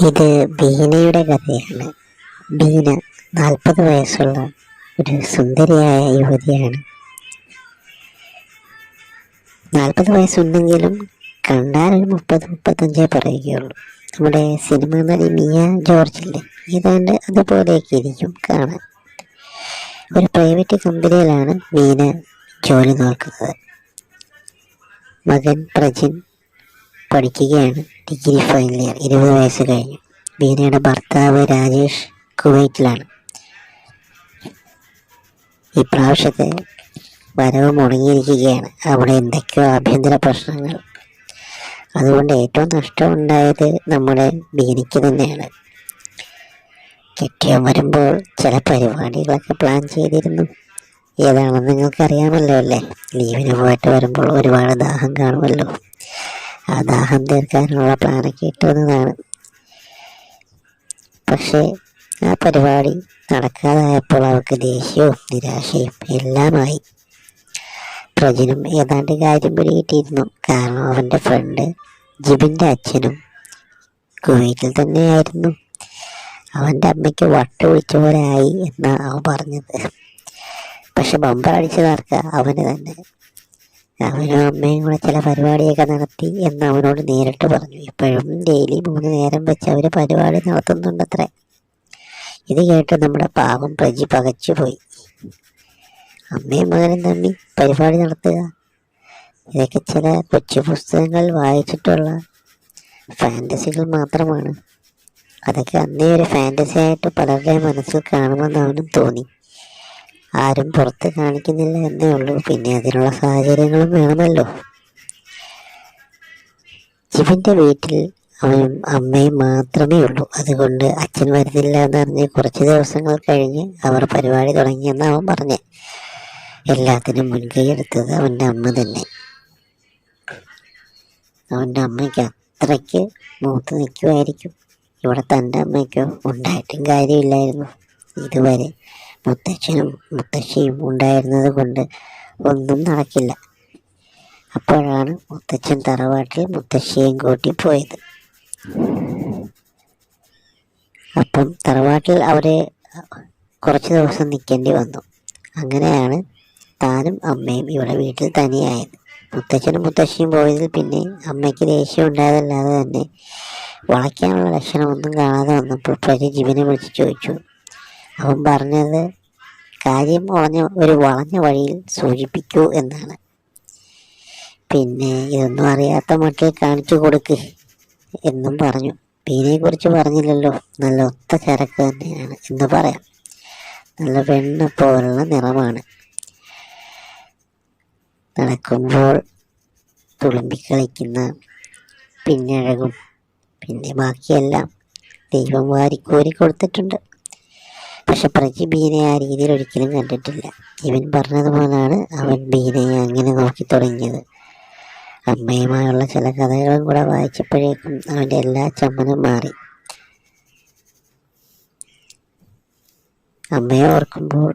ഇത് ബീനയുടെ കഥയാണ്. ബീന 40 വയസ്സുള്ള ഒരു സുന്ദരിയായ യുവതിയാണ്. 40 വയസ്സുണ്ടെങ്കിലും കണ്ടാൽ ഒരു 30-35 പറയുകയുള്ളൂ. നമ്മുടെ സിനിമ നടി മിയ ജോർജില്ലേ, ഏതാണ്ട് അതുപോലെയൊക്കെ ഇരിക്കും കാണാൻ. ഒരു പ്രൈവറ്റ് കമ്പനിയിലാണ് ബീന ജോലി നോക്കുന്നത്. മകൻ പ്രജിൻ പഠിക്കുകയാണ്, ഡിഗ്രി ഫൈനൽ ഇയർ, 20 വയസ്സ് കഴിഞ്ഞു. ബീനയുടെ ഭർത്താവ് രാജേഷ് കുവൈറ്റിലാണ്. ഇപ്രാവശ്യത്തെ വരവ് മുടങ്ങിയിരിക്കുകയാണ്. അവിടെ എന്തൊക്കെയോ ആഭ്യന്തര പ്രശ്നങ്ങൾ. അതുകൊണ്ട് ഏറ്റവും നഷ്ടമുണ്ടായത് നമ്മുടെ ബീനയ്ക്ക് തന്നെയാണ്. കെട്ടിയോൻ വരുമ്പോൾ ചില പരിപാടികളൊക്കെ പ്ലാൻ ചെയ്തിരുന്നു. ഏതാണെന്ന് നിങ്ങൾക്കറിയാമല്ലോ അല്ലേ? ലീവിന് പോയിട്ട് വരുമ്പോൾ ഒരുപാട് ദാഹം കാണുമല്ലോ. ആ ദാഹം തീർക്കാനുള്ള പ്ലാനൊക്കെ ഇട്ടുവന്നതാണ്. പക്ഷേ ആ പരിപാടി നടക്കാതായപ്പോൾ അവർക്ക് ദേഷ്യവും നിരാശയും എല്ലാമായി. പ്രജിനും ഏതാണ്ട് കാര്യം പിടികിട്ടിയിരുന്നു. കാരണം അവൻ്റെ ഫ്രണ്ട് ജിബിൻ്റെ അച്ഛനും കുവൈറ്റിൽ തന്നെയായിരുന്നു. അവൻ്റെ അമ്മയ്ക്ക് വട്ട് വിളിച്ച പോലെ ആയി എന്നാണ് അവൻ പറഞ്ഞത്. പക്ഷെ ബമ്പർ അടിച്ചു തീർക്ക അവന് തന്നെ. അവനും അമ്മയും കൂടെ ചില പരിപാടിയൊക്കെ നടത്തി എന്ന് അവനോട് നേരിട്ട് പറഞ്ഞു. ഇപ്പോഴും ഡെയിലി 3 നേരം വെച്ച് അവർ പരിപാടി നടത്തുന്നുണ്ടത്രേ. ഇത് കേട്ട് നമ്മുടെ പാവം പ്രജി പകച്ചുപോയി. അമ്മയും മകനും തമ്മി പരിപാടി നടത്തുക, ഇതൊക്കെ ചില കൊച്ചു പുസ്തകങ്ങൾ വായിച്ചിട്ടുള്ള ഫാൻറ്റസികൾ മാത്രമാണ്. അതൊക്കെ അന്നേ ഒരു ഫാൻറ്റസി ആയിട്ട് പലരുടെയും മനസ്സിൽ കാണുമെന്ന് അവനും തോന്നി. ആരും പുറത്ത് കാണിക്കുന്നില്ല എന്നേ ഉള്ളൂ. പിന്നെ അതിനുള്ള സാഹചര്യങ്ങളും വേണമല്ലോ. ജിബിൻ്റെ വീട്ടിൽ അവനും അമ്മയും മാത്രമേ ഉള്ളൂ. അതുകൊണ്ട് അച്ഛൻ വരുന്നില്ല എന്നറിഞ്ഞ് കുറച്ച് ദിവസങ്ങൾ കഴിഞ്ഞ് അവർ പരിപാടി തുടങ്ങിയെന്ന് അവൻ പറഞ്ഞ്. എല്ലാത്തിനും മുൻകൈ എടുത്തത് അവൻ്റെ അമ്മ തന്നെ. അവൻ്റെ അമ്മയ്ക്ക് അത്രയ്ക്ക് മൂത്ത് നിൽക്കുമായിരിക്കും. ഇവിടെ തൻ്റെ അമ്മയ്ക്കോ ഉണ്ടായിട്ടും കാര്യമില്ലായിരുന്നു. ഇതുവരെ മുത്തച്ഛനും മുത്തശ്ശിയും ഉണ്ടായിരുന്നത് കൊണ്ട് ഒന്നും നടക്കില്ല. അപ്പോഴാണ് മുത്തച്ഛൻ തറവാട്ടിൽ മുത്തശ്ശിയും കൂട്ടി പോയത്. അപ്പം തറവാട്ടിൽ അവരെ കുറച്ച് ദിവസം നിൽക്കേണ്ടി വന്നു. അങ്ങനെയാണ് താനും അമ്മയും ഇവിടെ വീട്ടിൽ തനിയായത്. മുത്തച്ഛനും മുത്തശ്ശിയും പോയതിൽ പിന്നെ അമ്മയ്ക്ക് ദേഷ്യം ഉണ്ടായതല്ലാതെ തന്നെ വളയ്ക്കാനുള്ള ലക്ഷണമൊന്നും കാണാതെ വന്നപ്പോൾ പ്രജി ജിബിനെ വിളിച്ച് ചോദിച്ചു. അവൻ പറഞ്ഞത് കാര്യം ഒരു വളഞ്ഞ വഴിയിൽ സൂചിപ്പിക്കൂ എന്നാണ്. പിന്നെ ഇതൊന്നും അറിയാത്ത മട്ടിൽ കാണിച്ചു കൊടുക്ക് എന്നും പറഞ്ഞു. ബീനയെക്കുറിച്ച് പറഞ്ഞില്ലല്ലോ, നല്ല ഒത്ത ചരക്ക് തന്നെയാണ് എന്ന് പറയാം. നല്ല വെണ്ണ പോലുള്ള നിറമാണ്. നടക്കുമ്പോൾ തുളുമ്പിക്കളിക്കുന്ന പിന്നഴകും പിന്നെ ബാക്കിയെല്ലാം ദൈവം വാരിക്കോരി കൊടുത്തിട്ടുണ്ട്. പക്ഷെ പ്രജി ബീനയെ ആ രീതിയിൽ ഒരിക്കലും കണ്ടിട്ടില്ല. ഇവൻ പറഞ്ഞതുപോലാണ് അവൻ ബീനയെ അങ്ങനെ നോക്കി തുടങ്ങിയത്. അമ്മയുമായുള്ള ചില കഥകളും കൂടെ വായിച്ചപ്പോഴേക്കും അവൻ്റെ എല്ലാ ചമ്മനും മാറി. അമ്മയെ ഓർക്കുമ്പോൾ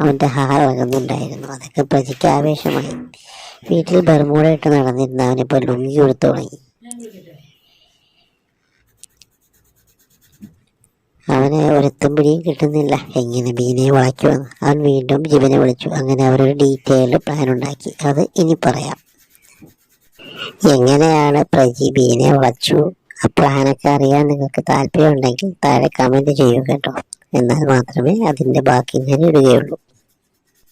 അവൻ്റെ ഇളകുന്നുണ്ടായിരുന്നു. അതൊക്കെ പ്രജിക്ക് ആവേശമായി. വീട്ടിൽ ബർമൂഡ ഇട്ട് നടന്നിരുന്ന അവനിപ്പോൾ ലുങ്കി കൊടുത്തു തുടങ്ങി. അവന് ഒരെത്തും പിടിയും കിട്ടുന്നില്ല എങ്ങനെ ബീനയെ വളയ്ക്കുമെന്ന്. അവൻ വീണ്ടും ജിബിനെ വിളിച്ചു. അങ്ങനെ അവരൊരു ഡീറ്റെയിൽഡ് പ്ലാൻ ഉണ്ടാക്കി. അത് ഇനി പറയാം. എങ്ങനെയാണ് പ്രജി ബീനയെ വളച്ചു, ആ പ്ലാനൊക്കെ അറിയാൻ നിങ്ങൾക്ക് താല്പര്യമുണ്ടെങ്കിൽ താഴെ കമൻറ്റ് ചെയ്യൂ കേട്ടോ. എന്നാൽ മാത്രമേ അതിൻ്റെ ബാക്കി ഞാൻ ഇടുകയുള്ളൂ.